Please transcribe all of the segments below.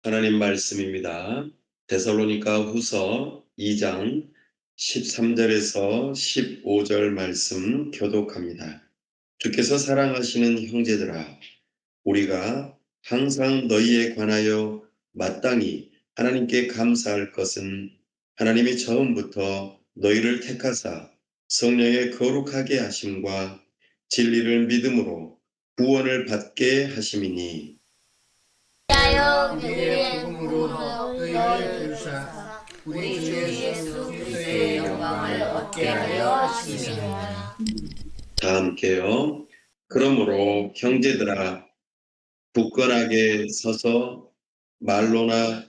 하나님 말씀입니다. 데살로니가 후서 2장 13절에서 15절 말씀 교독합니다. 주께서 사랑하시는 형제들아, 우리가 항상 너희에 관하여 마땅히 하나님께 감사할 것은 하나님이 처음부터 너희를 택하사 성령의 거룩하게 하심과 진리를 믿음으로 구원을 받게 하심이니, 하여 그의 복음으로 너희를 부르사 우리 주 예수 그리스도의 영광을 얻게 하여 하심이라. 다 함께요. 그러므로 형제들아, 굳건하게 서서 말로나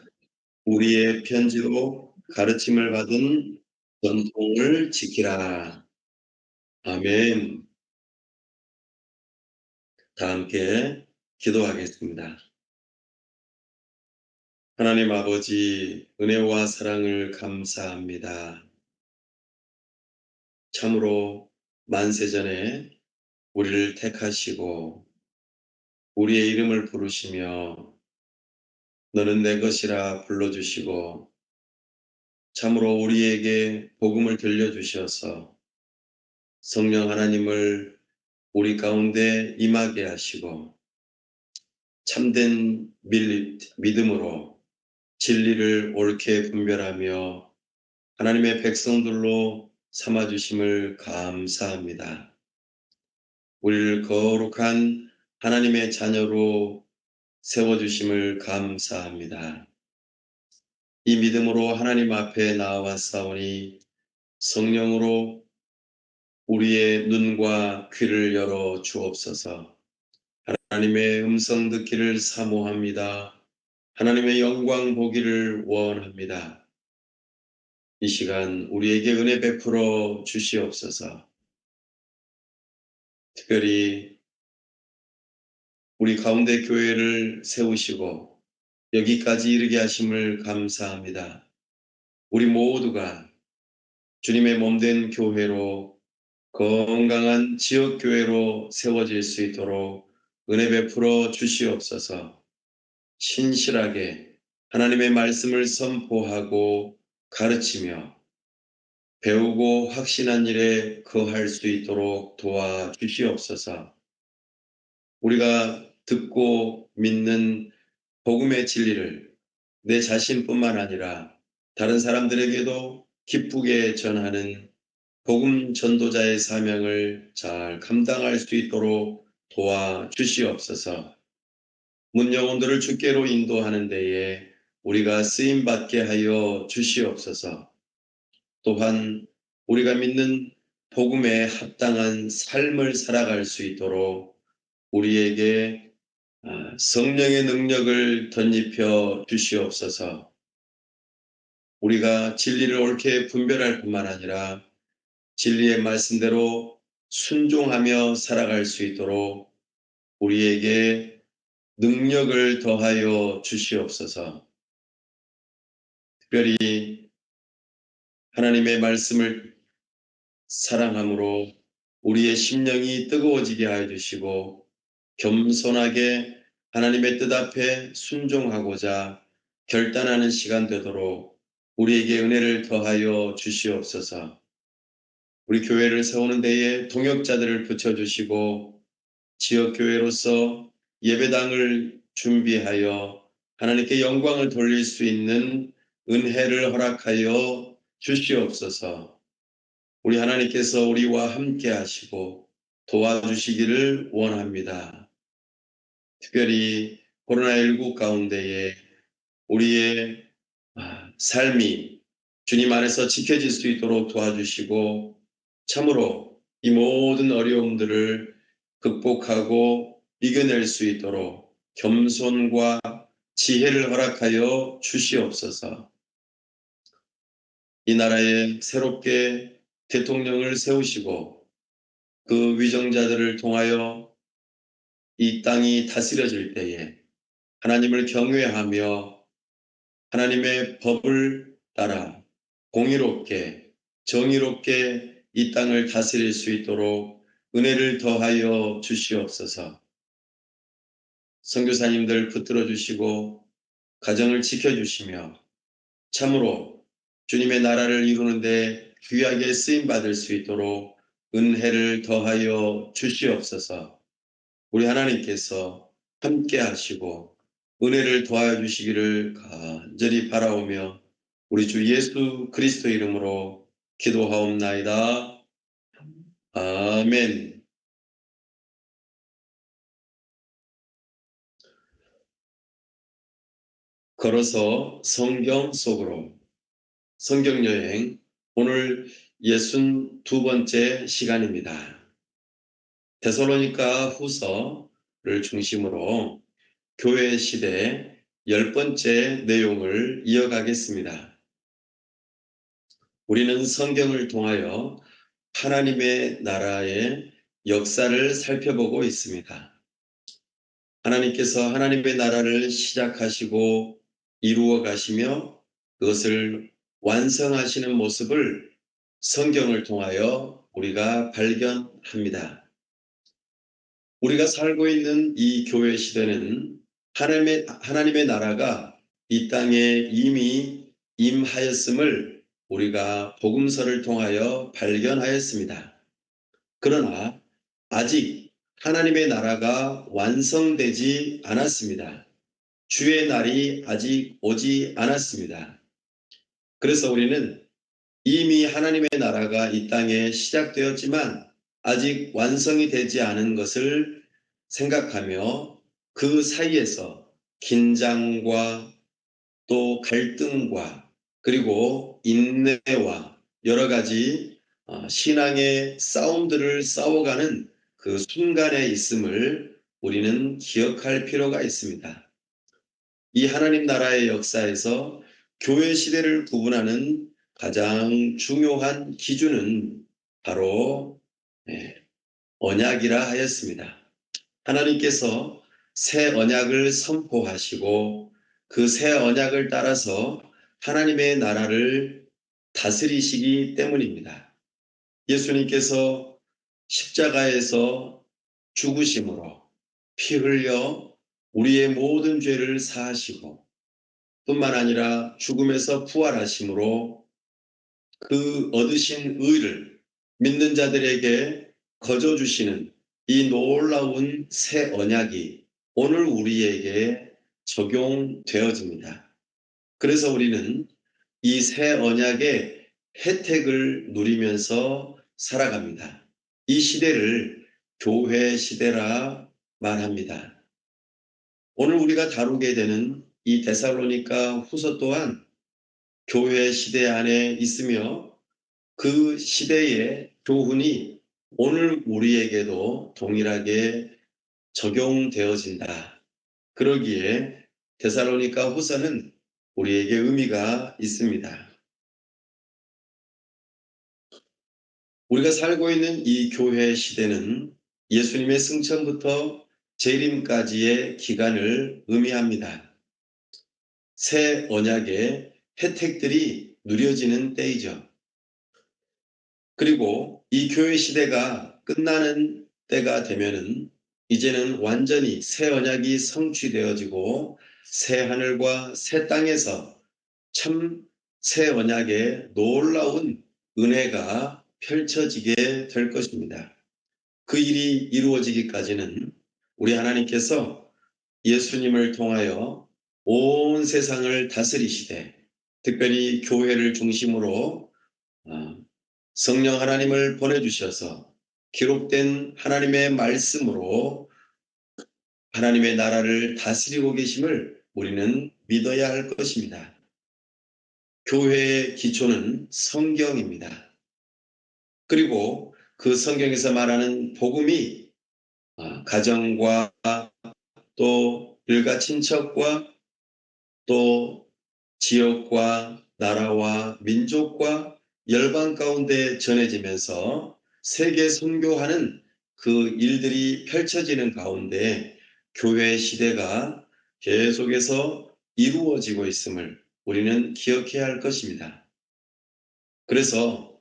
우리의 편지로 가르침을 받은 전통을 지키라. 아멘. 다 함께 기도하겠습니다. 하나님 아버지, 은혜와 사랑을 감사합니다. 참으로 만세전에 우리를 택하시고 우리의 이름을 부르시며 너는 내 것이라 불러주시고 참으로 우리에게 복음을 들려주셔서 성령 하나님을 우리 가운데 임하게 하시고 참된 믿음으로 진리를 옳게 분별하며 하나님의 백성들로 삼아주심을 감사합니다. 우리를 거룩한 하나님의 자녀로 세워주심을 감사합니다. 이 믿음으로 하나님 앞에 나아왔사오니 성령으로 우리의 눈과 귀를 열어 주옵소서. 하나님의 음성 듣기를 사모합니다. 하나님의 영광 보기를 원합니다. 이 시간 우리에게 은혜 베풀어 주시옵소서. 특별히 우리 가운데 교회를 세우시고 여기까지 이르게 하심을 감사합니다. 우리 모두가 주님의 몸된 교회로 건강한 지역교회로 세워질 수 있도록 은혜 베풀어 주시옵소서. 신실하게 하나님의 말씀을 선포하고 가르치며 배우고 확신한 일에 거할 수 있도록 도와주시옵소서. 우리가 듣고 믿는 복음의 진리를 내 자신뿐만 아니라 다른 사람들에게도 기쁘게 전하는 복음 전도자의 사명을 잘 감당할 수 있도록 도와주시옵소서. 문 영혼들을 주께로 인도하는 데에 우리가 쓰임받게 하여 주시옵소서. 또한 우리가 믿는 복음에 합당한 삶을 살아갈 수 있도록 우리에게 성령의 능력을 덧입혀 주시옵소서. 우리가 진리를 옳게 분별할 뿐만 아니라 진리의 말씀대로 순종하며 살아갈 수 있도록 우리에게 능력을 더하여 주시옵소서. 특별히 하나님의 말씀을 사랑함으로 우리의 심령이 뜨거워지게 하여 주시고 겸손하게 하나님의 뜻 앞에 순종하고자 결단하는 시간 되도록 우리에게 은혜를 더하여 주시옵소서. 우리 교회를 세우는 데에 동역자들을 붙여주시고 지역교회로서 예배당을 준비하여 하나님께 영광을 돌릴 수 있는 은혜를 허락하여 주시옵소서. 우리 하나님께서 우리와 함께 하시고 도와주시기를 원합니다. 특별히 코로나19 가운데에 우리의 삶이 주님 안에서 지켜질 수 있도록 도와주시고 참으로 이 모든 어려움들을 극복하고 이겨낼 수 있도록 겸손과 지혜를 허락하여 주시옵소서. 이 나라에 새롭게 대통령을 세우시고 그 위정자들을 통하여 이 땅이 다스려질 때에 하나님을 경외하며 하나님의 법을 따라 공의롭게 정의롭게 이 땅을 다스릴 수 있도록 은혜를 더하여 주시옵소서. 선교사님들 붙들어 주시고 가정을 지켜주시며 참으로 주님의 나라를 이루는데 귀하게 쓰임받을 수 있도록 은혜를 더하여 주시옵소서. 우리 하나님께서 함께 하시고 은혜를 더하여 주시기를 간절히 바라오며 우리 주 예수 그리스도 이름으로 기도하옵나이다. 아멘. 걸어서 성경 속으로 성경여행 오늘 62번째 시간입니다. 데살로니가 후서를 중심으로 교회 시대 10번째 내용을 이어가겠습니다. 우리는 성경을 통하여 하나님의 나라의 역사를 살펴보고 있습니다. 하나님께서 하나님의 나라를 시작하시고 이루어 가시며 그것을 완성하시는 모습을 성경을 통하여 우리가 발견합니다. 우리가 살고 있는 이 교회 시대는 하나님의 나라가 이 땅에 이미 임하였음을 우리가 복음서를 통하여 발견하였습니다. 그러나 아직 하나님의 나라가 완성되지 않았습니다. 주의 날이 아직 오지 않았습니다. 그래서 우리는 이미 하나님의 나라가 이 땅에 시작되었지만 아직 완성이 되지 않은 것을 생각하며 그 사이에서 긴장과 또 갈등과 그리고 인내와 여러 가지 신앙의 싸움들을 싸워가는 그 순간에 있음을 우리는 기억할 필요가 있습니다. 이 하나님 나라의 역사에서 교회 시대를 구분하는 가장 중요한 기준은 바로 언약이라 하였습니다. 하나님께서 새 언약을 선포하시고 그 새 언약을 따라서 하나님의 나라를 다스리시기 때문입니다. 예수님께서 십자가에서 죽으심으로 피 흘려 우리의 모든 죄를 사하시고 뿐만 아니라 죽음에서 부활하심으로 그 얻으신 의를 믿는 자들에게 거저 주시는 이 놀라운 새 언약이 오늘 우리에게 적용되어집니다. 그래서 우리는 이 새 언약의 혜택을 누리면서 살아갑니다. 이 시대를 교회 시대라 말합니다. 오늘 우리가 다루게 되는 이 데살로니가 후서 또한 교회 시대 안에 있으며 그 시대의 교훈이 오늘 우리에게도 동일하게 적용되어진다. 그러기에 데살로니가 후서는 우리에게 의미가 있습니다. 우리가 살고 있는 이 교회 시대는 예수님의 승천부터 재림까지의 기간을 의미합니다. 새 언약의 혜택들이 누려지는 때이죠. 그리고 이 교회 시대가 끝나는 때가 되면은 이제는 완전히 새 언약이 성취되어지고 새 하늘과 새 땅에서 참 새 언약의 놀라운 은혜가 펼쳐지게 될 것입니다. 그 일이 이루어지기까지는 우리 하나님께서 예수님을 통하여 온 세상을 다스리시되 특별히 교회를 중심으로 성령 하나님을 보내주셔서 기록된 하나님의 말씀으로 하나님의 나라를 다스리고 계심을 우리는 믿어야 할 것입니다. 교회의 기초는 성경입니다. 그리고 그 성경에서 말하는 복음이 가정과 또 일가 친척과 또 지역과 나라와 민족과 열방 가운데 전해지면서 세계 선교하는 그 일들이 펼쳐지는 가운데 교회 시대가 계속해서 이루어지고 있음을 우리는 기억해야 할 것입니다. 그래서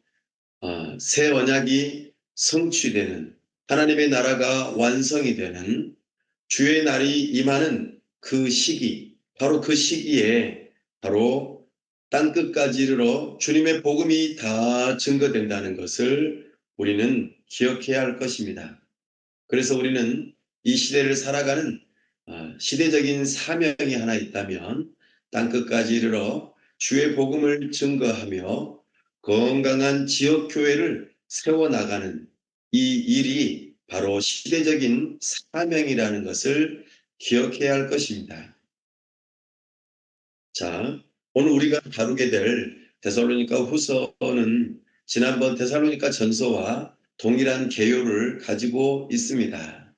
새 언약이 성취되는 하나님의 나라가 완성이 되는 주의 날이 임하는 그 시기 바로 그 시기에 바로 땅끝까지 이르러 주님의 복음이 다 증거된다는 것을 우리는 기억해야 할 것입니다. 그래서 우리는 이 시대를 살아가는 시대적인 사명이 하나 있다면 땅끝까지 이르러 주의 복음을 증거하며 건강한 지역교회를 세워나가는 이 일이 바로 시대적인 사명이라는 것을 기억해야 할 것입니다. 자, 오늘 우리가 다루게 될 데살로니가 후서는 지난번 데살로니가 전서와 동일한 개요를 가지고 있습니다.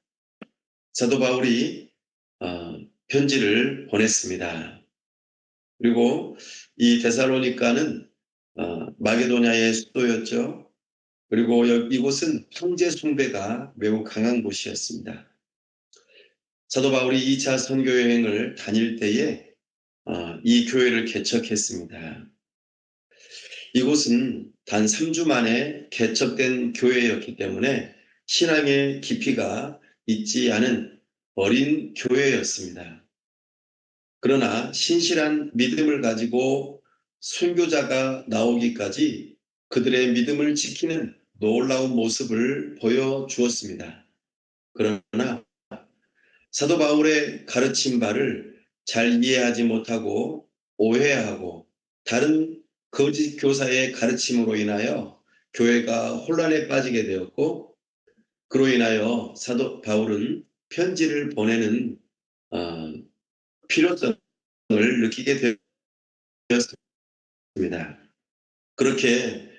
사도 바울이 편지를 보냈습니다. 그리고 이 데살로니가는 마게도냐의 수도였죠. 그리고 이곳은 황제 숭배가 매우 강한 곳이었습니다. 사도 바울이 2차 선교 여행을 다닐 때에 이 교회를 개척했습니다. 이곳은 단 3주 만에 개척된 교회였기 때문에 신앙의 깊이가 있지 않은 어린 교회였습니다. 그러나 신실한 믿음을 가지고 순교자가 나오기까지 그들의 믿음을 지키는 놀라운 모습을 보여주었습니다. 그러나 사도 바울의 가르친 바를 잘 이해하지 못하고 오해하고 다른 거짓 교사의 가르침으로 인하여 교회가 혼란에 빠지게 되었고, 그로 인하여 사도 바울은 편지를 보내는 필요성을 느끼게 되었습니다. 그렇게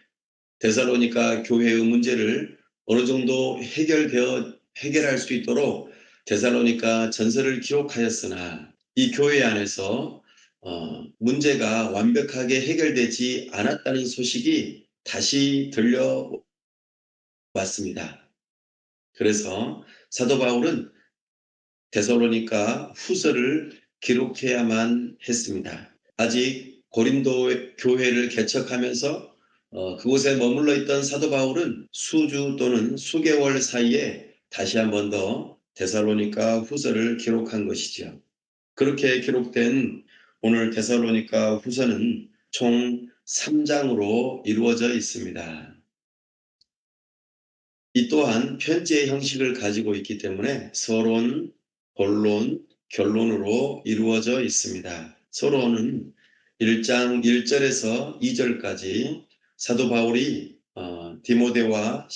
데살로니가 교회의 문제를 어느 정도 해결할 수 있도록 데살로니가 전서를 기록하였으나 이 교회 안에서 문제가 완벽하게 해결되지 않았다는 소식이 다시 들려왔습니다. 그래서 사도 바울은 데살로니가 후서를 기록해야만 했습니다. 아직 고린도 교회를 개척하면서 그곳에 머물러 있던 사도 바울은 수주 또는 수개월 사이에 다시 한 번 더 데살로니가 후서를 기록한 것이죠. 그렇게 기록된 오늘 데살로니가 후서는 총 3장으로 이루어져 있습니다. 이 또한 편지의 형식을 가지고 있기 때문에 서론, 본론, 결론으로 이루어져 있습니다. 서론은 1장 1절에서 2절까지 사도 바울이 디모데와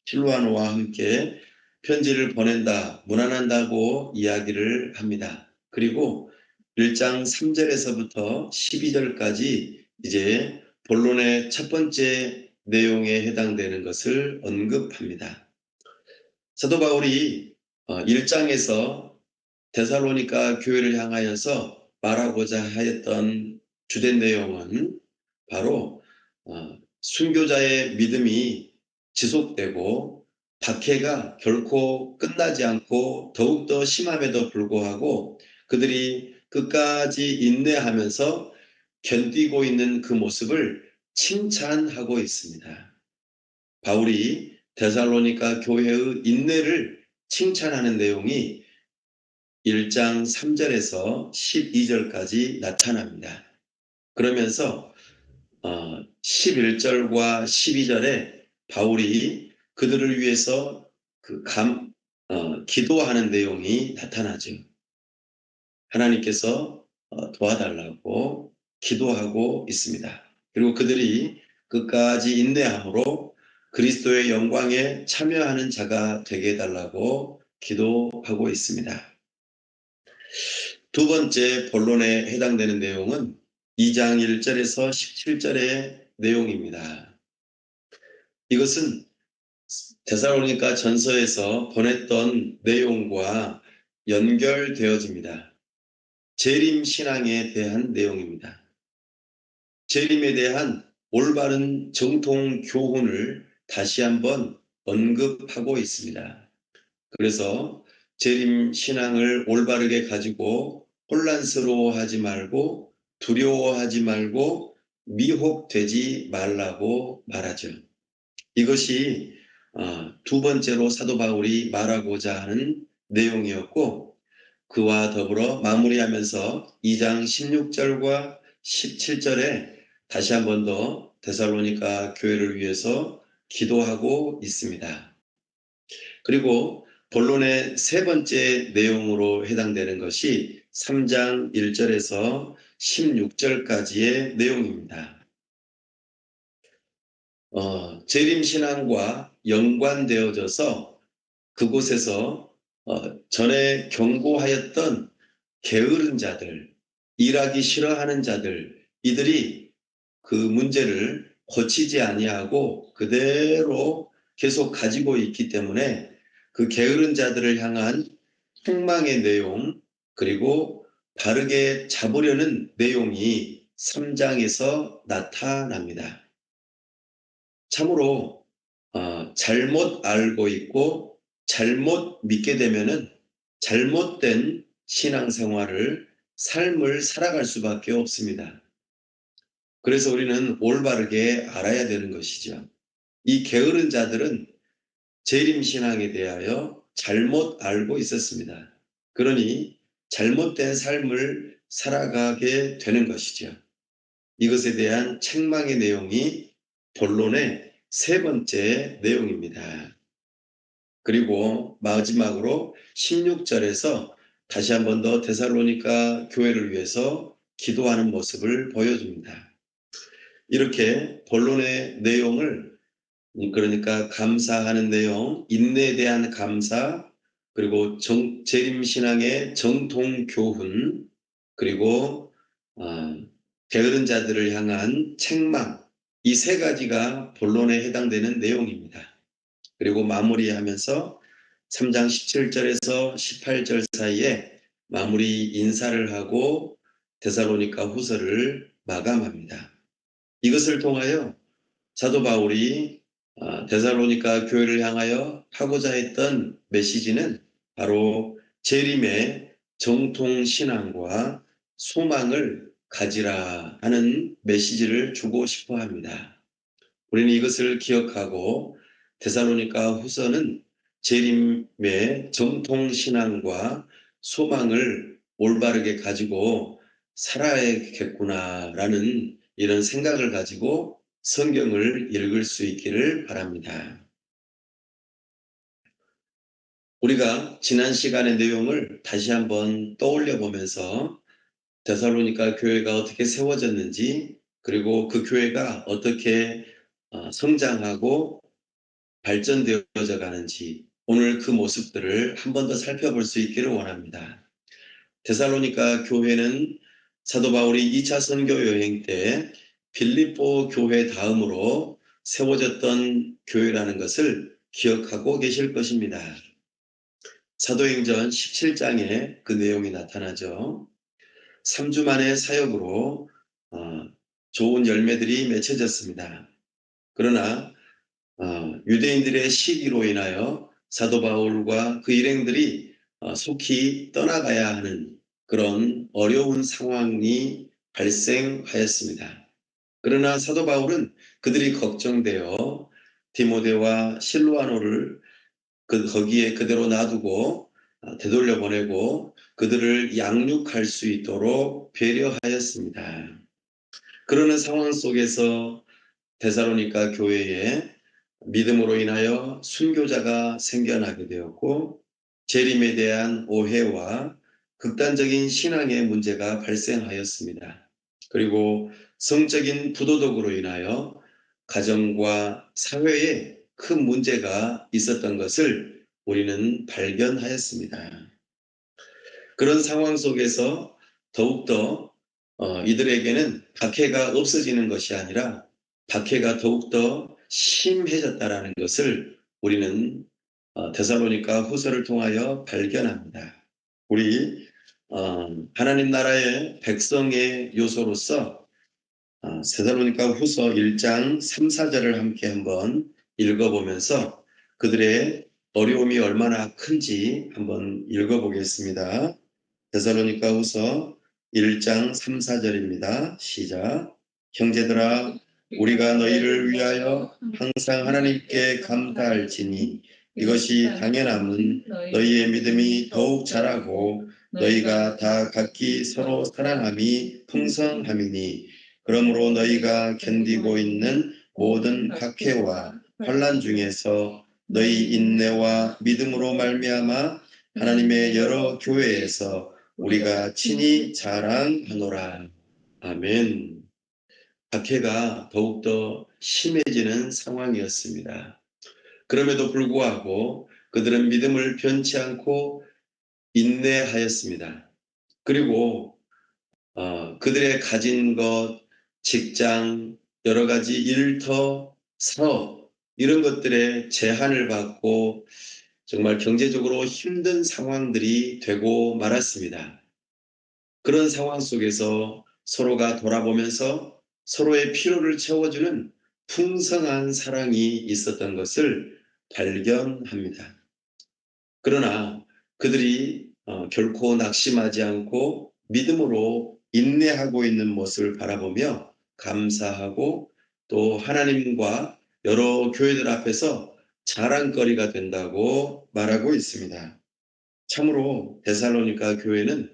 실루아노와 함께 편지를 보낸다, 문안한다고 이야기를 합니다. 그리고 1장 3절에서부터 12절까지 이제 본론의 첫 번째 내용에 해당되는 것을 언급합니다. 사도 바울이 1장에서 데살로니가 교회를 향하여서 말하고자 하였던 주된 내용은 바로 순교자의 믿음이 지속되고 박해가 결코 끝나지 않고 더욱더 심함에도 불구하고 그들이 끝까지 인내하면서 견디고 있는 그 모습을 칭찬하고 있습니다. 바울이 데살로니가 교회의 인내를 칭찬하는 내용이 1장 3절에서 12절까지 나타납니다. 그러면서 11절과 12절에 바울이 그들을 위해서 기도하는 내용이 나타나죠. 하나님께서 도와달라고 기도하고 있습니다. 그리고 그들이 끝까지 인내함으로 그리스도의 영광에 참여하는 자가 되게 해달라고 기도하고 있습니다. 두 번째 본론에 해당되는 내용은 2장 1절에서 17절의 내용입니다. 이것은 데살로니가 전서에서 보냈던 내용과 연결되어집니다. 재림 신앙에 대한 내용입니다. 재림에 대한 올바른 정통 교훈을 다시 한번 언급하고 있습니다. 그래서 재림 신앙을 올바르게 가지고 혼란스러워하지 말고 두려워하지 말고 미혹되지 말라고 말하죠. 이것이 두 번째로 사도 바울이 말하고자 하는 내용이었고, 그와 더불어 마무리하면서 2장 16절과 17절에 다시 한 번 더 데살로니가 교회를 위해서 기도하고 있습니다. 그리고 본론의 세 번째 내용으로 해당되는 것이 3장 1절에서 16절까지의 내용입니다. 재림신앙과 연관되어져서 그곳에서 전에 경고하였던 게으른 자들, 일하기 싫어하는 자들, 이들이 그 문제를 고치지 아니하고 그대로 계속 가지고 있기 때문에 그 게으른 자들을 향한 책망의 내용, 그리고 바르게 잡으려는 내용이 3장에서 나타납니다. 참으로 잘못 알고 있고 잘못 믿게 되면은 잘못된 신앙생활을 삶을 살아갈 수밖에 없습니다. 그래서 우리는 올바르게 알아야 되는 것이죠. 이 게으른 자들은 재림신앙에 대하여 잘못 알고 있었습니다. 그러니 잘못된 삶을 살아가게 되는 것이죠. 이것에 대한 책망의 내용이 본론의 세 번째 내용입니다. 그리고 마지막으로 16절에서 다시 한 번 더 데살로니가 교회를 위해서 기도하는 모습을 보여줍니다. 이렇게 본론의 내용을, 그러니까 감사하는 내용, 인내에 대한 감사, 그리고 재림신앙의 정통교훈, 그리고 게으른 자들을 향한 책망, 이 세 가지가 본론에 해당되는 내용입니다. 그리고 마무리하면서 3장 17절에서 18절 사이에 마무리 인사를 하고 데살로니가 후서를 마감합니다. 이것을 통하여 사도 바울이 데살로니가 교회를 향하여 하고자 했던 메시지는 바로 재림의 정통신앙과 소망을 가지라 하는 메시지를 주고 싶어 합니다. 우리는 이것을 기억하고 데살로니가 후서는 재림의 정통신앙과 소망을 올바르게 가지고 살아야겠구나라는 이런 생각을 가지고 성경을 읽을 수 있기를 바랍니다. 우리가 지난 시간의 내용을 다시 한번 떠올려 보면서 데살로니가 교회가 어떻게 세워졌는지, 그리고 그 교회가 어떻게 성장하고 발전되어져 가는지, 오늘 그 모습들을 한 번 더 살펴볼 수 있기를 원합니다. 데살로니가 교회는 사도 바울이 2차 선교 여행 때 빌립보 교회 다음으로 세워졌던 교회라는 것을 기억하고 계실 것입니다. 사도행전 17장에 그 내용이 나타나죠. 3주 만의 사역으로 좋은 열매들이 맺혀졌습니다. 그러나 유대인들의 시기로 인하여 사도 바울과 그 일행들이 속히 떠나가야 하는 그런 어려운 상황이 발생하였습니다. 그러나 사도 바울은 그들이 걱정되어 디모데와 실로아노를 거기에 그대로 놔두고 되돌려 보내고 그들을 양육할 수 있도록 배려하였습니다. 그러는 상황 속에서 데살로니가 교회에 믿음으로 인하여 순교자가 생겨나게 되었고 재림에 대한 오해와 극단적인 신앙의 문제가 발생하였습니다. 그리고 성적인 부도덕으로 인하여 가정과 사회에 큰 문제가 있었던 것을 우리는 발견하였습니다. 그런 상황 속에서 더욱더 이들에게는 박해가 없어지는 것이 아니라 박해가 더욱더 심해졌다라는 것을 우리는 데살로니가 후서를 통하여 발견합니다. 우리 하나님 나라의 백성의 요소로서 데살로니가 후서 1장 3, 4절을 함께 한번 읽어보면서 그들의 어려움이 얼마나 큰지 한번 읽어보겠습니다. 데살로니가 후서 1장 3, 4절입니다. 시작. 형제들아, 우리가 너희를 위하여 항상 하나님께 감사할지니 이것이 당연함은 너희의 믿음이 더욱 자라고 너희가 다 각기 서로 사랑함이 풍성함이니 그러므로 너희가 견디고 있는 모든 박해와 환난 중에서 너희 인내와 믿음으로 말미암아 하나님의 여러 교회에서 우리가 친히 자랑하노라. 아멘. 박해가 더욱더 심해지는 상황이었습니다. 그럼에도 불구하고 그들은 믿음을 변치 않고 인내하였습니다. 그리고 그들의 가진 것, 직장, 여러 가지 일터, 사업 이런 것들에 제한을 받고 정말 경제적으로 힘든 상황들이 되고 말았습니다. 그런 상황 속에서 서로가 돌아보면서 서로의 필요를 채워주는 풍성한 사랑이 있었던 것을 발견합니다. 그러나 그들이 결코 낙심하지 않고 믿음으로 인내하고 있는 모습을 바라보며 감사하고 또 하나님과 여러 교회들 앞에서 자랑거리가 된다고 말하고 있습니다. 참으로 데살로니가 교회는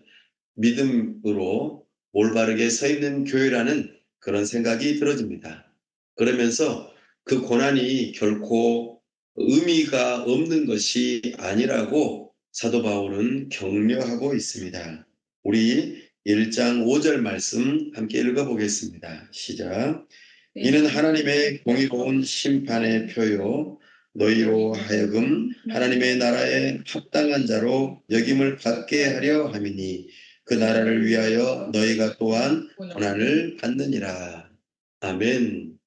믿음으로 올바르게 서 있는 교회라는 그런 생각이 들어집니다. 그러면서 그 고난이 결코 의미가 없는 것이 아니라고 사도 바울은 격려하고 있습니다. 우리 1장 5절 말씀 함께 읽어보겠습니다. 시작. 이는 하나님의 공의로운 심판의 표요 너희로 하여금 하나님의 나라에 합당한 자로 여김을 받게 하려 함이니 그 나라를 위하여 너희가 또한 고난을 받느니라. 아멘.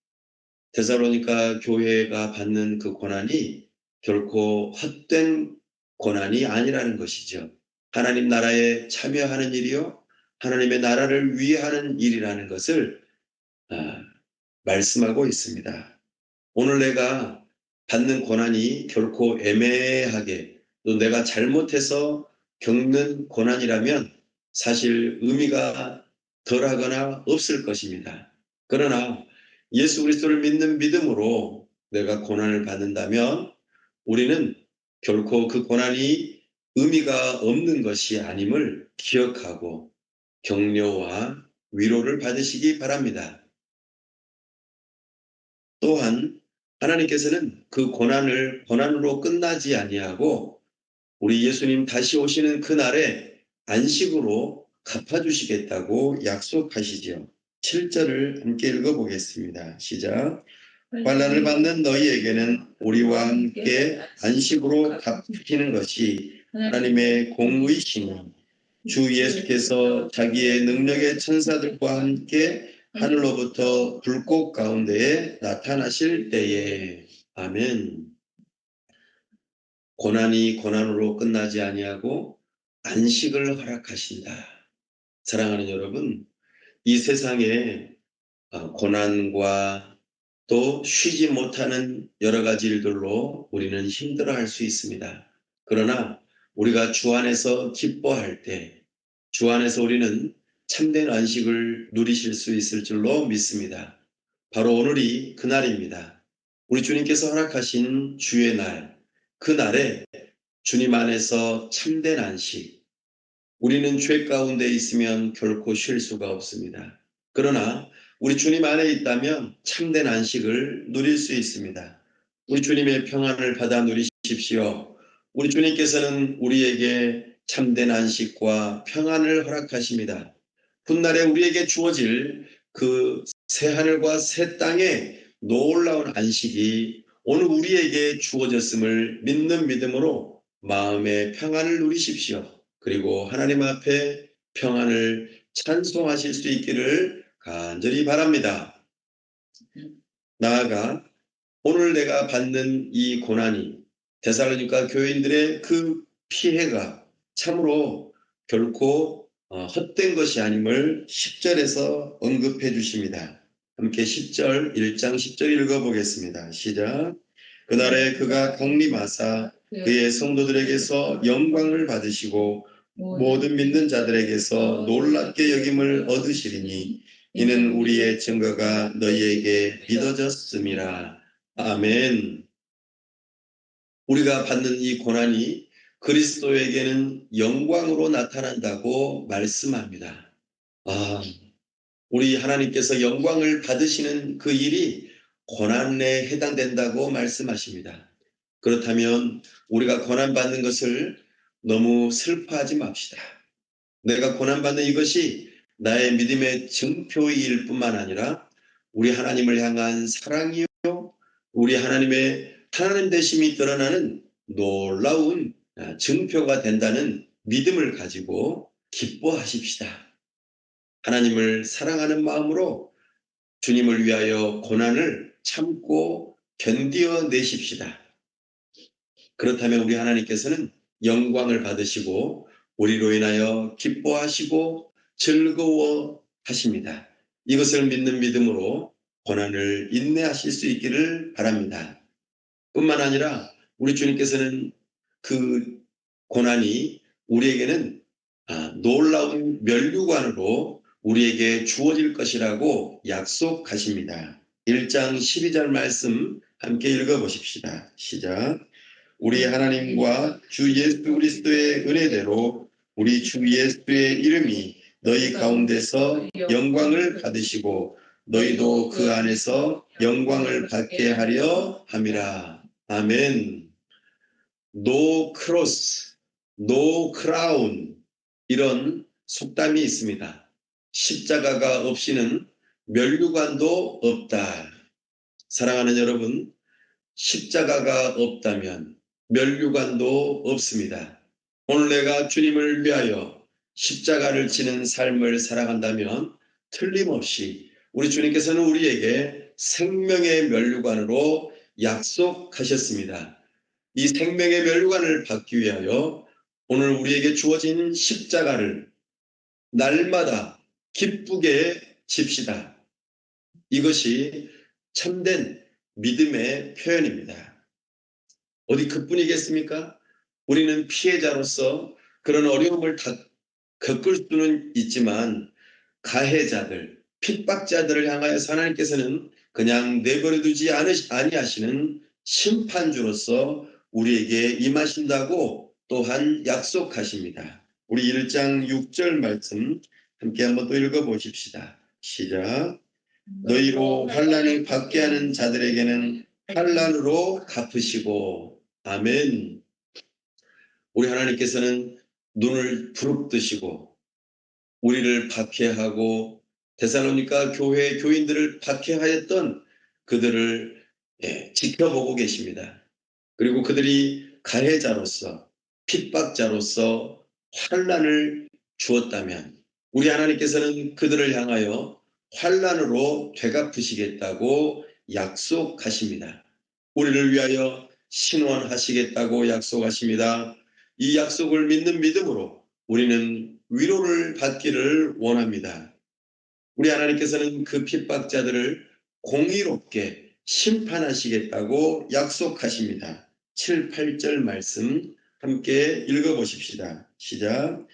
데살로니가 교회가 받는 그 고난이 결코 헛된 고난이 아니라는 것이죠. 하나님 나라에 참여하는 일이요 하나님의 나라를 위하는 일이라는 것을 말씀하고 있습니다. 오늘 내가 받는 고난이 결코 애매하게 또 내가 잘못해서 겪는 고난이라면 사실 의미가 덜하거나 없을 것입니다. 그러나 예수 그리스도를 믿는 믿음으로 내가 고난을 받는다면 우리는 결코 그 고난이 의미가 없는 것이 아님을 기억하고 격려와 위로를 받으시기 바랍니다. 또한 하나님께서는 그 고난을 고난으로 끝나지 아니하고 우리 예수님 다시 오시는 그날에 안식으로 갚아주시겠다고 약속하시지요. 7절을 함께 읽어보겠습니다. 시작. 환난을 받는 너희에게는 우리와 함께 안식으로 갚히는 것이 하나님의 공의시니 주 예수께서 자기의 능력의 천사들과 함께 하늘로부터 불꽃 가운데에 나타나실 때에 아멘. 고난이 고난으로 끝나지 아니하고 안식을 허락하신다. 사랑하는 여러분, 이 세상에 고난과 또 쉬지 못하는 여러 가지 일들로 우리는 힘들어할 수 있습니다. 그러나 우리가 주 안에서 기뻐할 때, 주 안에서 우리는 참된 안식을 누리실 수 있을 줄로 믿습니다. 바로 오늘이 그날입니다. 우리 주님께서 허락하신 주의 날, 그 날에 주님 안에서 참된 안식, 우리는 죄 가운데 있으면 결코 쉴 수가 없습니다. 그러나 우리 주님 안에 있다면 참된 안식을 누릴 수 있습니다. 우리 주님의 평안을 받아 누리십시오. 우리 주님께서는 우리에게 참된 안식과 평안을 허락하십니다. 훗날에 우리에게 주어질 그 새하늘과 새 땅의 놀라운 안식이 오늘 우리에게 주어졌음을 믿는 믿음으로 마음의 평안을 누리십시오. 그리고 하나님 앞에 평안을 찬송하실 수 있기를 간절히 바랍니다. 나아가 오늘 내가 받는 이 고난이 데살로니가 교인들의 그 피해가 참으로 결코 헛된 것이 아님을 10절에서 언급해 주십니다. 함께 10절 1장 10절 읽어보겠습니다. 시작. 그날에 그가 강림하사 그의 성도들에게서 영광을 받으시고 모든 믿는 자들에게서 놀랍게 여김을 얻으시리니 이는 우리의 증거가 너희에게 믿어졌음이라. 아멘. 우리가 받는 이 고난이 그리스도에게는 영광으로 나타난다고 말씀합니다. 아, 우리 하나님께서 영광을 받으시는 그 일이 고난에 해당된다고 말씀하십니다. 그렇다면 우리가 고난받는 것을 너무 슬퍼하지 맙시다. 내가 고난받는 이것이 나의 믿음의 증표일 뿐만 아니라 우리 하나님을 향한 사랑이요, 우리 하나님의 하나님 되심이 드러나는 놀라운 증표가 된다는 믿음을 가지고 기뻐하십시다. 하나님을 사랑하는 마음으로 주님을 위하여 고난을 참고 견디어 내십시다. 그렇다면 우리 하나님께서는 영광을 받으시고 우리로 인하여 기뻐하시고 즐거워하십니다. 이것을 믿는 믿음으로 고난을 인내하실 수 있기를 바랍니다. 뿐만 아니라 우리 주님께서는 그 고난이 우리에게는 놀라운 면류관으로 우리에게 주어질 것이라고 약속하십니다. 1장 12절 말씀 함께 읽어보십시다. 시작. 우리 하나님과 주 예수 그리스도의 은혜대로 우리 주 예수의 이름이 너희 가운데서 영광을 받으시고 너희도 그 안에서 영광을 받게 하려 함이라. 아멘. No cross, no crown 이런 속담이 있습니다. 십자가가 없이는 면류관도 없다. 사랑하는 여러분, 십자가가 없다면 면류관도 없습니다. 오늘 내가 주님을 위하여 십자가를 지는 삶을 살아간다면 틀림없이 우리 주님께서는 우리에게 생명의 면류관으로 약속하셨습니다. 이 생명의 면류관을 받기 위하여 오늘 우리에게 주어진 십자가를 날마다 기쁘게 집시다. 이것이 참된 믿음의 표현입니다. 어디 그뿐이겠습니까? 우리는 피해자로서 그런 어려움을 다 겪을 수는 있지만 가해자들, 핍박자들을 향하여 하나님께서는 그냥 내버려두지 아니하시는 심판주로서 우리에게 임하신다고 또한 약속하십니다. 우리 1장 6절 말씀 함께 한번 또 읽어보십시다. 시작. 너희로 환난을 받게 하는 자들에게는 환난으로 갚으시고. 아멘. 우리 하나님께서는 눈을 부릅뜨시고 우리를 박해하고 데살로니가 교회 교인들을 박해하였던 그들을 지켜보고 계십니다. 그리고 그들이 가해자로서 핍박자로서 환난을 주었다면 우리 하나님께서는 그들을 향하여 환난으로 되갚으시겠다고 약속하십니다. 우리를 위하여 신원하시겠다고 약속하십니다. 이 약속을 믿는 믿음으로 우리는 위로를 받기를 원합니다. 우리 하나님께서는 그 핍박자들을 공의롭게 심판하시겠다고 약속하십니다. 7, 8절 말씀 함께 읽어보십시다. 시작.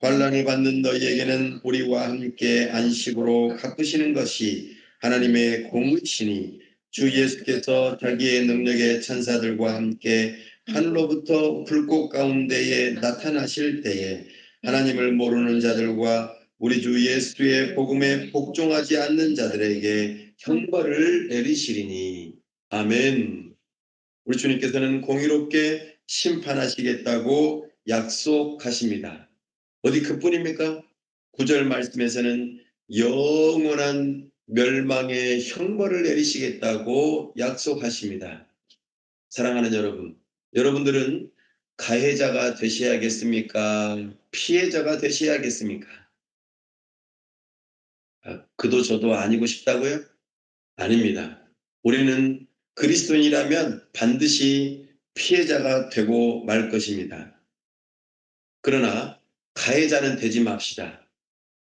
환난을 받는 너희에게는 우리와 함께 안식으로 갚으시는 것이 하나님의 공의시니 주 예수께서 자기의 능력의 천사들과 함께 하늘로부터 불꽃 가운데에 나타나실 때에 하나님을 모르는 자들과 우리 주 예수의 복음에 복종하지 않는 자들에게 형벌을 내리시리니. 아멘. 우리 주님께서는 공의롭게 심판하시겠다고 약속하십니다. 어디 그뿐입니까? 9절 말씀에서는 영원한 멸망의 형벌을 내리시겠다고 약속하십니다. 사랑하는 여러분, 여러분들은 가해자가 되셔야겠습니까? 피해자가 되셔야겠습니까? 그도 저도 아니고 싶다고요? 아닙니다. 우리는 그리스도인이라면 반드시 피해자가 되고 말 것입니다. 그러나 가해자는 되지 맙시다.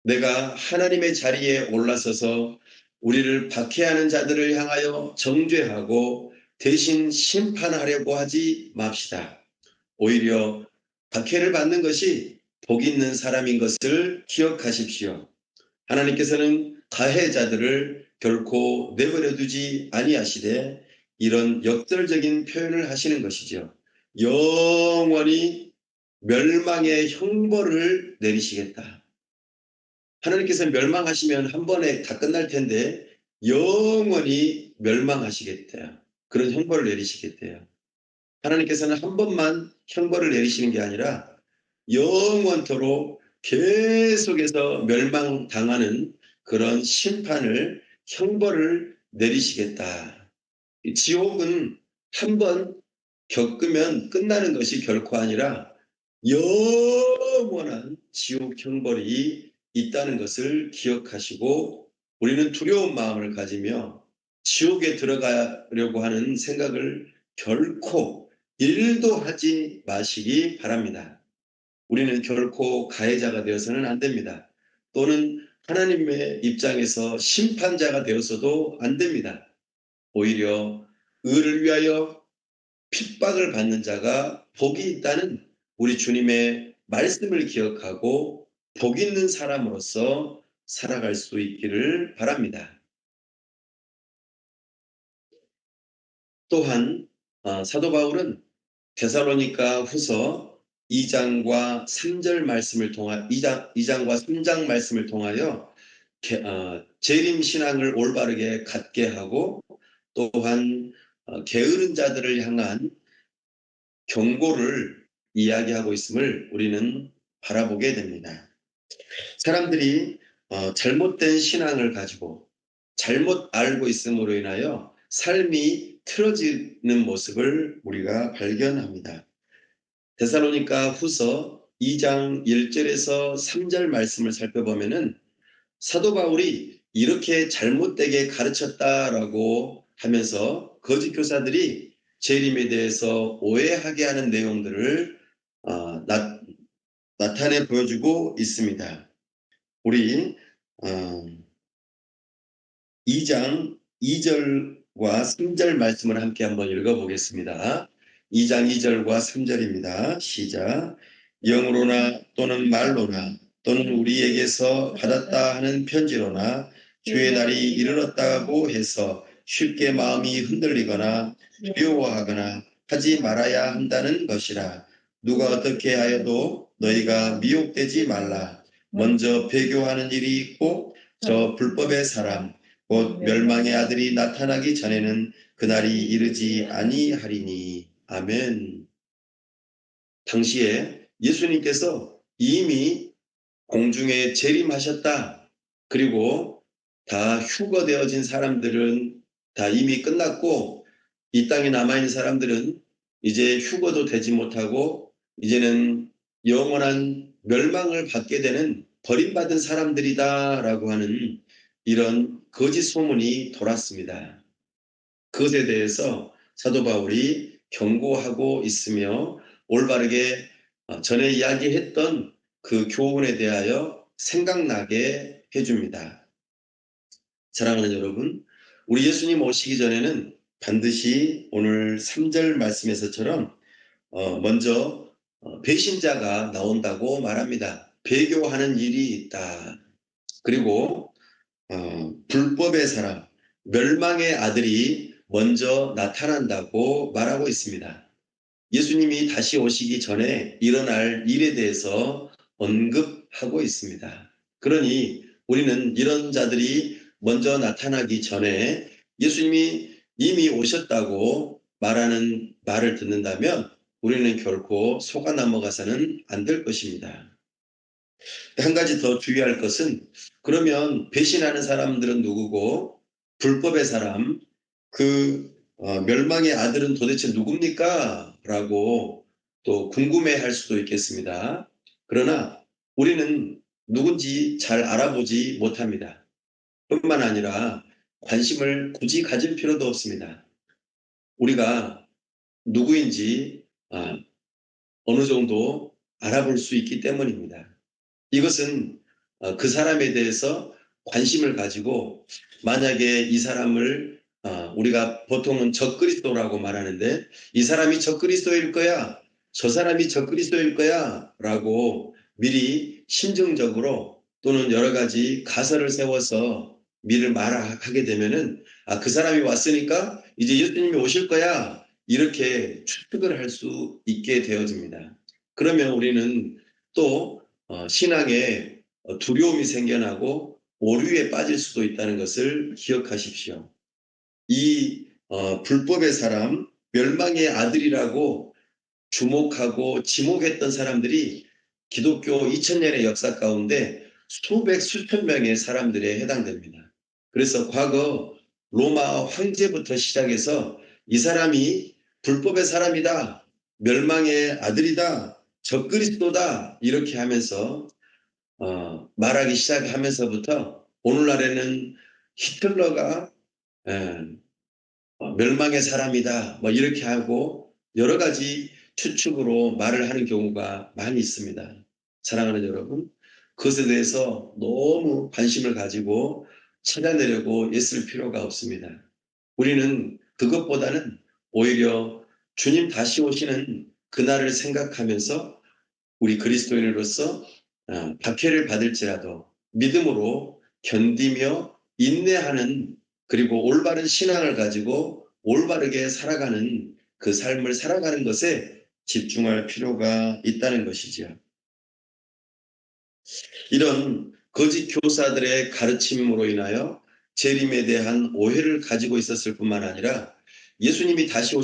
내가 하나님의 자리에 올라서서 우리를 박해하는 자들을 향하여 정죄하고 대신 심판하려고 하지 맙시다. 오히려 박해를 받는 것이 복 있는 사람인 것을 기억하십시오. 하나님께서는 가해자들을 결코 내버려 두지 아니하시되 이런 역설적인 표현을 하시는 것이죠. 영원히 멸망의 형벌을 내리시겠다. 하나님께서 멸망하시면 한 번에 다 끝날 텐데 영원히 멸망하시겠대요. 그런 형벌을 내리시겠대요. 하나님께서는 한 번만 형벌을 내리시는 게 아니라 영원토록 계속해서 멸망당하는 그런 심판을, 형벌을 내리시겠다. 지옥은 한 번 겪으면 끝나는 것이 결코 아니라 영원한 지옥 형벌이 있다는 것을 기억하시고, 우리는 두려운 마음을 가지며 지옥에 들어가려고 하는 생각을 결코 일도 하지 마시기 바랍니다. 우리는 결코 가해자가 되어서는 안 됩니다. 또는 하나님의 입장에서 심판자가 되어서도 안 됩니다. 오히려 의를 위하여 핍박을 받는 자가 복이 있다는 우리 주님의 말씀을 기억하고 복 있는 사람으로서 살아갈 수 있기를 바랍니다. 또한 사도 바울은 데살로니가 후서 2장과 3절 말씀을 통하 2장과 3장 말씀을 통하여 재림 신앙을 올바르게 갖게 하고, 또한 게으른 자들을 향한 경고를 이야기하고 있음을 우리는 바라보게 됩니다. 사람들이 잘못된 신앙을 가지고 잘못 알고 있음으로 인하여 삶이 틀어지는 모습을 우리가 발견합니다. 데살로니가 후서 2장 1절에서 3절 말씀을 살펴보면은 사도 바울이 이렇게 잘못되게 가르쳤다라고 하면서 거짓 교사들이 재림에 대해서 오해하게 하는 내용들을 나타내 보여주고 있습니다. 우리 2장 2절과 3절 말씀을 함께 한번 읽어보겠습니다. 2장 2절과 3절입니다. 시작. 영으로나 또는 말로나 또는 우리에게서 받았다 하는 편지로나 주의 날이 이르렀다고 해서 쉽게 마음이 흔들리거나 두려워하거나 하지 말아야 한다는 것이라. 누가 어떻게 하여도 너희가 미혹되지 말라. 먼저 배교하는 일이 있고 저 불법의 사람 곧 멸망의 아들이 나타나기 전에는 그날이 이르지 아니하리니. 아멘. 당시에 예수님께서 이미 공중에 재림하셨다. 그리고 다 휴거되어진 사람들은 다 이미 끝났고, 이 땅에 남아있는 사람들은 이제 휴거도 되지 못하고 이제는 영원한 멸망을 받게 되는 버림받은 사람들이다라고 하는 이런 거짓 소문이 돌았습니다. 그것에 대해서 사도 바울이 경고하고 있으며 올바르게 전에 이야기했던 그 교훈에 대하여 생각나게 해줍니다. 사랑하는 여러분, 우리 예수님 오시기 전에는 반드시 오늘 3절 말씀에서처럼 먼저 배신자가 나온다고 말합니다. 배교하는 일이 있다. 그리고 불법의 사람, 멸망의 아들이 먼저 나타난다고 말하고 있습니다. 예수님이 다시 오시기 전에 일어날 일에 대해서 언급하고 있습니다. 그러니 우리는 이런 자들이 먼저 나타나기 전에 예수님이 이미 오셨다고 말하는 말을 듣는다면 우리는 결코 속아 넘어가서는 안 될 것입니다. 한 가지 더 주의할 것은, 그러면 배신하는 사람들은 누구고 불법의 사람, 멸망의 아들은 도대체 누굽니까? 라고 또 궁금해할 수도 있겠습니다. 그러나 우리는 누군지 잘 알아보지 못합니다. 뿐만 아니라 관심을 굳이 가질 필요도 없습니다. 우리가 누구인지 어느 정도 알아볼 수 있기 때문입니다. 이것은 그 사람에 대해서 관심을 가지고, 만약에 이 사람을 우리가 보통은 적그리스도라고 말하는데, 이 사람이 적그리스도일 거야, 저 사람이 적그리스도일 거야 라고 미리 심정적으로 또는 여러 가지 가설을 세워서 미리 말하게 되면은 그 사람이 왔으니까 이제 예수님이 오실 거야, 이렇게 추측을 할 수 있게 되어집니다. 그러면 우리는 또 신앙에 두려움이 생겨나고 오류에 빠질 수도 있다는 것을 기억하십시오. 이 불법의 사람, 멸망의 아들이라고 주목하고 지목했던 사람들이 기독교 2000년의 역사 가운데 수백 수천 명의 사람들에 해당됩니다. 그래서 과거 로마 황제부터 시작해서 이 사람이 불법의 사람이다, 멸망의 아들이다, 적그리스도다 이렇게 하면서 말하기 시작하면서부터 오늘날에는 히틀러가 멸망의 사람이다 뭐 이렇게 하고 여러 가지 추측으로 말을 하는 경우가 많이 있습니다. 사랑하는 여러분, 그것에 대해서 너무 관심을 가지고 찾아내려고 애쓸 필요가 없습니다. 우리는 그것보다는 오히려 주님 다시 오시는 그날을 생각하면서 우리 그리스도인으로서 박해를 받을지라도 믿음으로 견디며 인내하는, 그리고 올바른 신앙을 가지고 올바르게 살아가는 그 삶을 살아가는 것에 집중할 필요가 있다는 것이지요. 이런 거짓 교사들의 가르침으로 인하여 재림에 대한 오해를 가지고 있었을 뿐만 아니라 예수님이 다시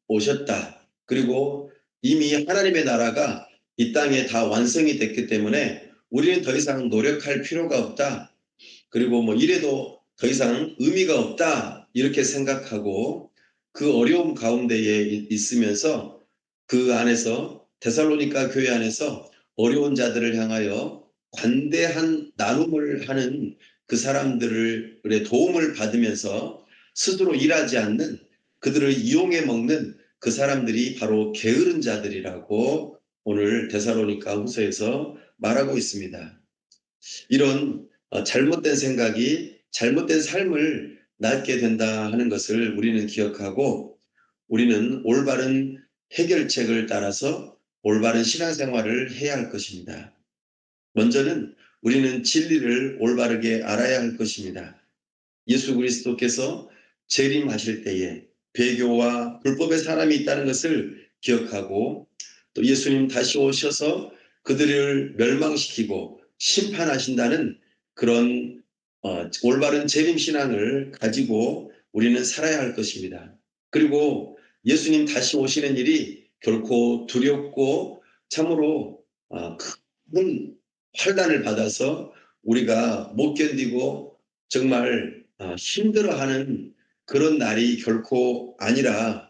오셨다. 그리고 이미 하나님의 나라가 이 땅에 다 완성이 됐기 때문에 우리는 더 이상 노력할 필요가 없다. 그리고 뭐 이래도 더 이상 의미가 없다. 이렇게 생각하고 그 어려움 가운데에 있으면서 그 안에서 데살로니가 교회 안에서 어려운 자들을 향하여 관대한 나눔을 하는 그 사람들의 도움을 받으면서 스스로 일하지 않는, 그들을 이용해 먹는 그 사람들이 바로 게으른 자들이라고 오늘 데살로니가 후서에서 말하고 있습니다. 이런 잘못된 생각이 잘못된 삶을 낳게 된다 하는 것을 우리는 기억하고, 우리는 올바른 해결책을 따라서 올바른 신앙생활을 해야 할 것입니다. 먼저는 우리는 진리를 올바르게 알아야 할 것입니다. 예수 그리스도께서 재림하실 때에 배교와 불법의 사람이 있다는 것을 기억하고, 또 예수님 다시 오셔서 그들을 멸망시키고 심판하신다는 그런 올바른 재림신앙을 가지고 우리는 살아야 할 것입니다. 그리고 예수님 다시 오시는 일이 결코 두렵고 참으로 큰 환난을 받아서 우리가 못 견디고 정말 힘들어하는 그런 날이 결코 아니라,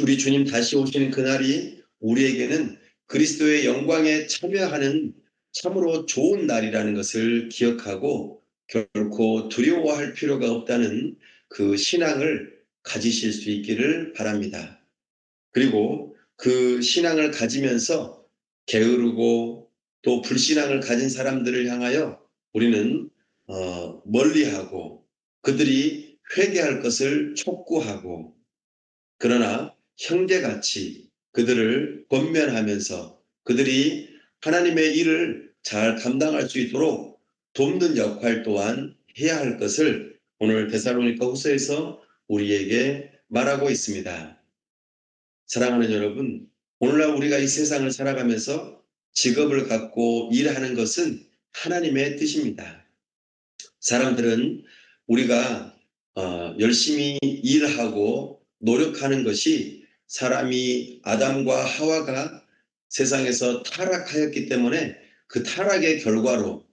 우리 주님 다시 오시는 그날이 우리에게는 그리스도의 영광에 참여하는 참으로 좋은 날이라는 것을 기억하고 결코 두려워할 필요가 없다는 그 신앙을 가지실 수 있기를 바랍니다. 그리고 그 신앙을 가지면서 게으르고 또 불신앙을 가진 사람들을 향하여 우리는 멀리하고 그들이 회개할 것을 촉구하고, 그러나 형제같이 그들을 권면하면서 그들이 하나님의 일을 잘 감당할 수 있도록 돕는 역할 또한 해야 할 것을 오늘 데살로니가 후서에서 우리에게 말하고 있습니다. 사랑하는 여러분, 오늘날 우리가 이 세상을 살아가면서 직업을 갖고 일하는 것은 하나님의 뜻입니다. 사람들은 우리가 열심히 일하고 노력하는 것이 사람이 아담과 하와가 세상에서 타락하였기 때문에 그 타락의 결과로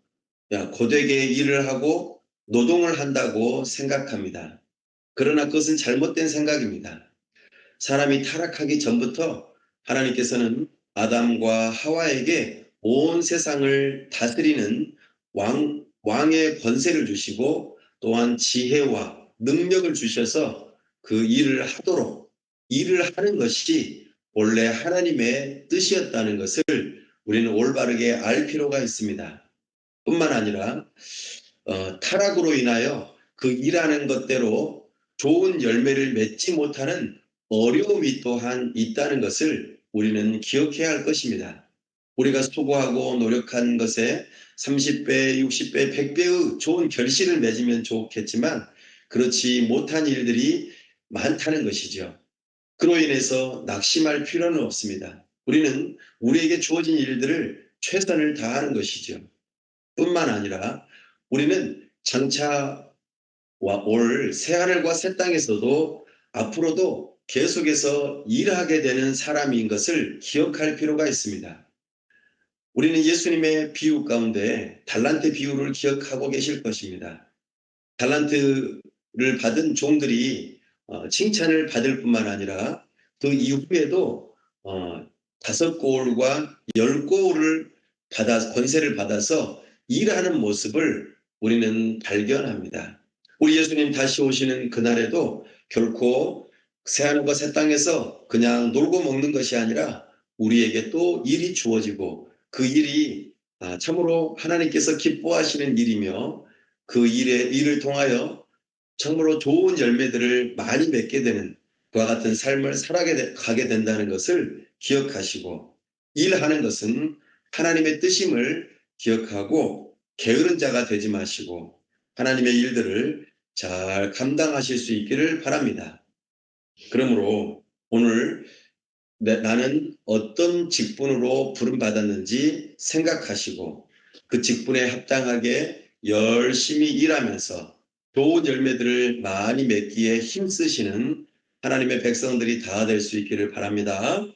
고되게 일을 하고 노동을 한다고 생각합니다. 그러나 그것은 잘못된 생각입니다. 사람이 타락하기 전부터 하나님께서는 아담과 하와에게 온 세상을 다스리는 왕의 권세를 주시고 또한 지혜와 능력을 주셔서 그 일을 하도록, 일을 하는 것이 원래 하나님의 뜻이었다는 것을 우리는 올바르게 알 필요가 있습니다. 뿐만 아니라 타락으로 인하여 그 일하는 것대로 좋은 열매를 맺지 못하는 어려움이 또한 있다는 것을 우리는 기억해야 할 것입니다. 우리가 수고하고 노력한 것에 30배, 60배, 100배의 좋은 결실을 맺으면 좋겠지만 그렇지 못한 일들이 많다는 것이죠. 그로 인해서 낙심할 필요는 없습니다. 우리는 우리에게 주어진 일들을 최선을 다하는 것이죠. 뿐만 아니라 우리는 장차 올 새하늘과 새 땅에서도 앞으로도 계속해서 일하게 되는 사람인 것을 기억할 필요가 있습니다. 우리는 예수님의 비유 가운데 달란트 비유를 기억하고 계실 것입니다. 달란트를 받은 종들이 칭찬을 받을 뿐만 아니라 그 이후에도 5고울과 10고울을 권세를 받아서 일하는 모습을 우리는 발견합니다. 우리 예수님 다시 오시는 그날에도 결코 새하늘과 새 땅에서 그냥 놀고 먹는 것이 아니라 우리에게 또 일이 주어지고 그 일이 참으로 하나님께서 기뻐하시는 일이며 그 일을 통하여 참으로 좋은 열매들을 많이 맺게 되는 그와 같은 삶을 살아가게 된다는 것을 기억하시고, 일하는 것은 하나님의 뜻임을 기억하고 게으른 자가 되지 마시고 하나님의 일들을 잘 감당하실 수 있기를 바랍니다. 그러므로 오늘 나는 어떤 직분으로 부름받았는지 생각하시고 그 직분에 합당하게 열심히 일하면서 좋은 열매들을 많이 맺기에 힘쓰시는 하나님의 백성들이 다 될 수 있기를 바랍니다.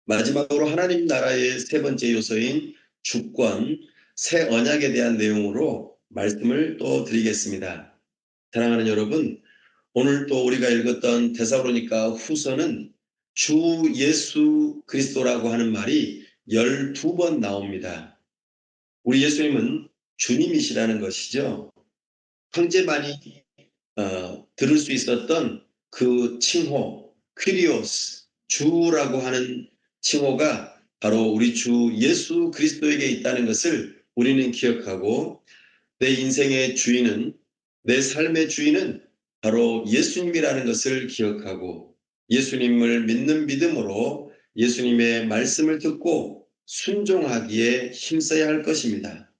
마지막으로 하나님 나라의 세 번째 요소인 주권, 새 언약에 대한 내용으로 말씀을 또 드리겠습니다. 사랑하는 여러분, 오늘 또 우리가 읽었던 데살로니가 후서는 주 예수 그리스도라고 하는 말이 12번 나옵니다. 우리 예수님은 주님이시라는 것이죠. 형제만이 들을 수 있었던 그 칭호, 퀴리오스, 주라고 하는 칭호가 바로 우리 주 예수 그리스도에게 있다는 것을 우리는 기억하고, 내 인생의 주인은, 내 삶의 주인은 바로 예수님이라는 것을 기억하고 예수님을 믿는 믿음으로 예수님의 말씀을 듣고 순종하기에 힘써야 할 것입니다.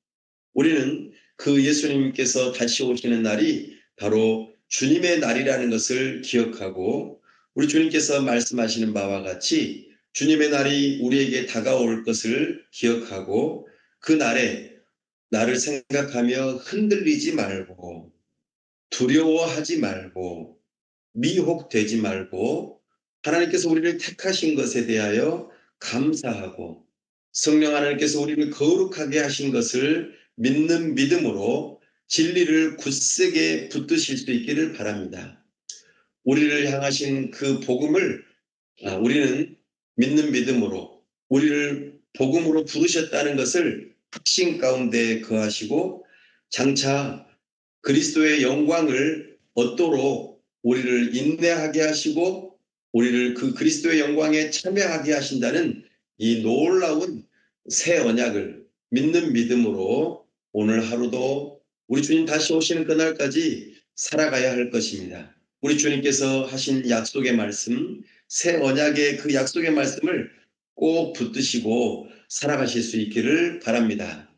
우리는 그 예수님께서 다시 오시는 날이 바로 주님의 날이라는 것을 기억하고, 우리 주님께서 말씀하시는 바와 같이 주님의 날이 우리에게 다가올 것을 기억하고 그 날에 나를 생각하며 흔들리지 말고 두려워하지 말고 미혹되지 말고 하나님께서 우리를 택하신 것에 대하여 감사하고 성령 하나님께서 우리를 거룩하게 하신 것을 믿는 믿음으로 진리를 굳세게 붙드실 수 있기를 바랍니다. 우리를 향하신 그 복음을 우리는 믿는 믿음으로 우리를 복음으로 부르셨다는 것을 확신 가운데 거하시고 장차 그리스도의 영광을 얻도록 우리를 인내하게 하시고 우리를 그 그리스도의 영광에 참여하게 하신다는 이 놀라운 새 언약을 믿는 믿음으로 오늘 하루도 우리 주님 다시 오시는 그날까지 살아가야 할 것입니다. 우리 주님께서 하신 약속의 말씀, 새 언약의 그 약속의 말씀을 꼭 붙드시고 살아가실 수 있기를 바랍니다.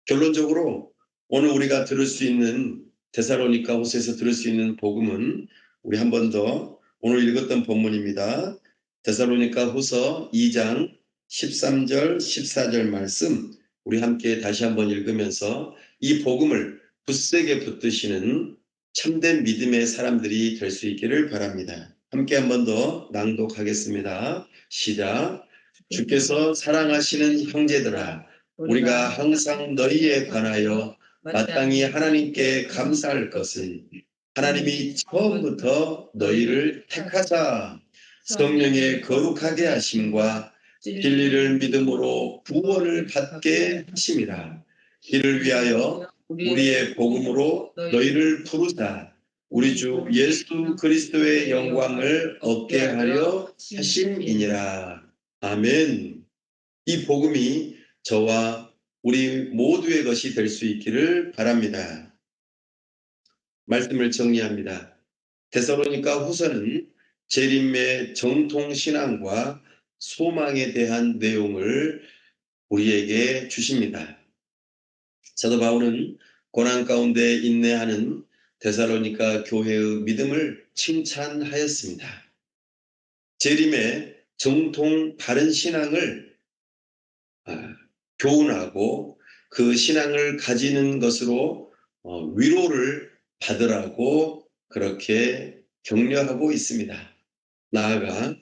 결론적으로 오늘 우리가 들을 수 있는 데살로니가 후서에서 들을 수 있는 복음은 우리 한 번 더 오늘 읽었던 본문입니다. 데살로니가 후서 2장 13절 14절 말씀 우리 함께 다시 한번 읽으면서 이 복음을 굳세게 붙드시는 참된 믿음의 사람들이 될 수 있기를 바랍니다. 함께 한 번 더 낭독하겠습니다. 시작. 주께서 사랑하시는 형제들아, 우리가 항상 너희에 관하여 마땅히 하나님께 감사할 것은 하나님이 처음부터 너희를 택하사 성령의 거룩하게 하심과 진리를 믿음으로 구원을 받게 하심이라. 이를 위하여 우리의 복음으로 너희를 부르사 우리 주 예수 그리스도의 영광을 얻게 하려 하심이니라. 아멘. 이 복음이 저와 우리 모두의 것이 될 수 있기를 바랍니다. 말씀을 정리합니다. 데살로니가 후서는 재림의 정통 신앙과 소망에 대한 내용을 우리에게 주십니다. 사도 바울은 고난 가운데 인내하는 데살로니가 교회의 믿음을 칭찬하였습니다. 재림의 정통 바른 신앙을 교훈하고 그 신앙을 가지는 것으로 위로를 받으라고 그렇게 격려하고 있습니다. 나아가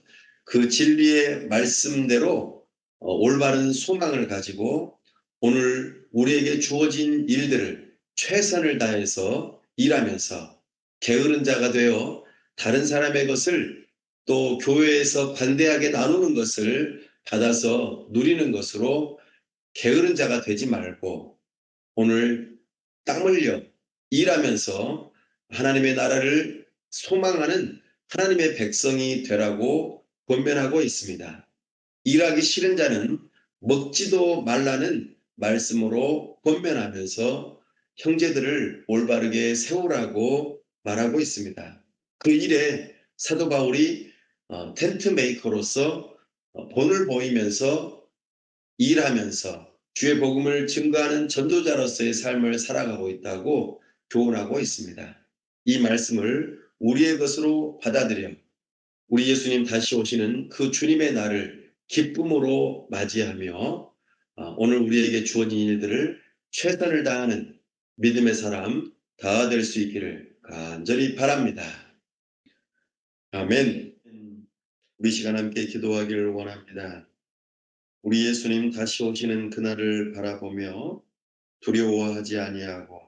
그 진리의 말씀대로 올바른 소망을 가지고 오늘 우리에게 주어진 일들을 최선을 다해서 일하면서 게으른 자가 되어 다른 사람의 것을 또 교회에서 관대하게 나누는 것을 받아서 누리는 것으로 게으른 자가 되지 말고 오늘 땀 흘려 일하면서 하나님의 나라를 소망하는 하나님의 백성이 되라고 권면하고 있습니다. 일하기 싫은 자는 먹지도 말라는 말씀으로 권면하면서 형제들을 올바르게 세우라고 말하고 있습니다. 그 일에 사도 바울이 텐트 메이커로서 본을 보이면서 일하면서 주의 복음을 증거하는 전도자로서의 삶을 살아가고 있다고 교훈하고 있습니다. 이 말씀을 우리의 것으로 받아들여 우리 예수님 다시 오시는 그 주님의 날을 기쁨으로 맞이하며 오늘 우리에게 주어진 일들을 최선을 다하는 믿음의 사람 다 될 수 있기를 간절히 바랍니다. 아멘. 우리 시간 함께 기도하기를 원합니다. 우리 예수님 다시 오시는 그날을 바라보며 두려워하지 아니하고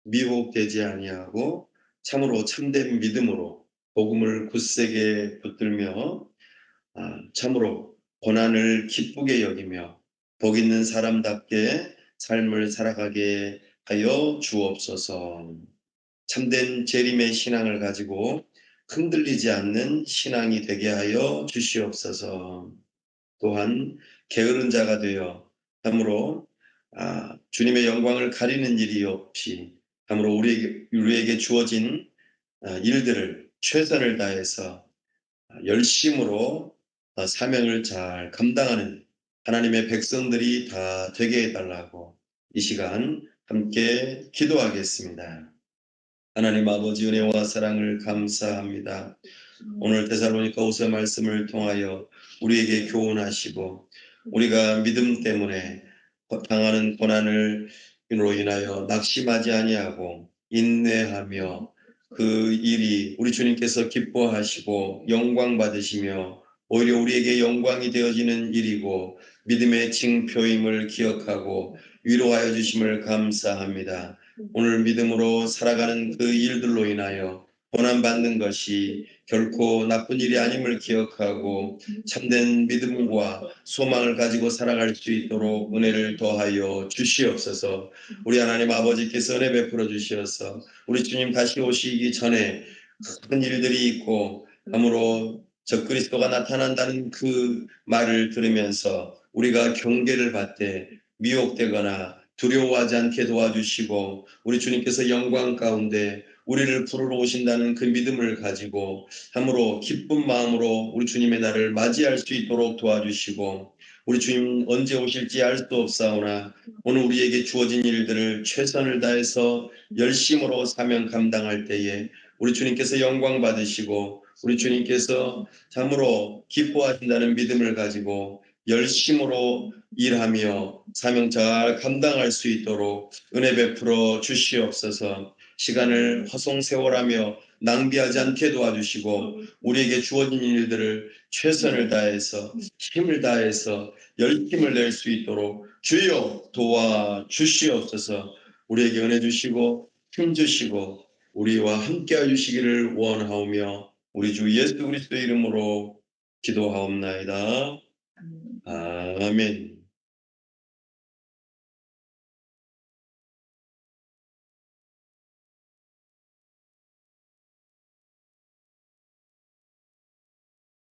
미혹되지 아니하고 참으로 참된 믿음으로 복음을 굳세게 붙들며 참으로 고난을 기쁘게 여기며 복 있는 사람답게 삶을 살아가게 하여 주옵소서. 참된 재림의 신앙을 가지고 흔들리지 않는 신앙이 되게 하여 주시옵소서. 또한 게으른 자가 되어 참으로 주님의 영광을 가리는 일이 없이 참으로 우리에게 주어진 일들을 최선을 다해서 열심으로 사명을 잘 감당하는 하나님의 백성들이 다 되게 해달라고 이 시간 함께 기도하겠습니다. 하나님 아버지 은혜와 사랑을 감사합니다. 오늘 데살로니가후서 말씀을 통하여 우리에게 교훈하시고 우리가 믿음 때문에 당하는 고난을 로 인하여 낙심하지 아니하고 인내하며 그 일이 우리 주님께서 기뻐하시고 영광 받으시며 오히려 우리에게 영광이 되어지는 일이고 믿음의 징표임을 기억하고 위로하여 주심을 감사합니다. 오늘 믿음으로 살아가는 그 일들로 인하여 고난받는 것이 결코 나쁜 일이 아님을 기억하고 참된 믿음과 소망을 가지고 살아갈 수 있도록 은혜를 더하여 주시옵소서. 우리 하나님 아버지께서 은혜 베풀어 주시어서 우리 주님 다시 오시기 전에 큰 일들이 있고 아무로 적그리스도가 나타난다는 그 말을 들으면서 우리가 경계를 받되 미혹되거나 두려워하지 않게 도와주시고 우리 주님께서 영광 가운데 우리를 부르러 오신다는 그 믿음을 가지고 참으로 기쁜 마음으로 우리 주님의 날을 맞이할 수 있도록 도와주시고 우리 주님 언제 오실지 알 수 없사오나 오늘 우리에게 주어진 일들을 최선을 다해서 열심으로 사명 감당할 때에 우리 주님께서 영광 받으시고 우리 주님께서 참으로 기뻐하신다는 믿음을 가지고 열심으로 일하며 사명 잘 감당할 수 있도록 은혜 베풀어 주시옵소서. 시간을 허송세월하며 낭비하지 않게 도와주시고 우리에게 주어진 일들을 최선을 다해서 힘을 다해서 열심을 낼 수 있도록 주여 도와주시옵소서. 우리에게 은혜 주시고 힘 주시고 우리와 함께해 주시기를 원하오며 우리 주 예수 그리스도의 이름으로 기도하옵나이다. 아멘.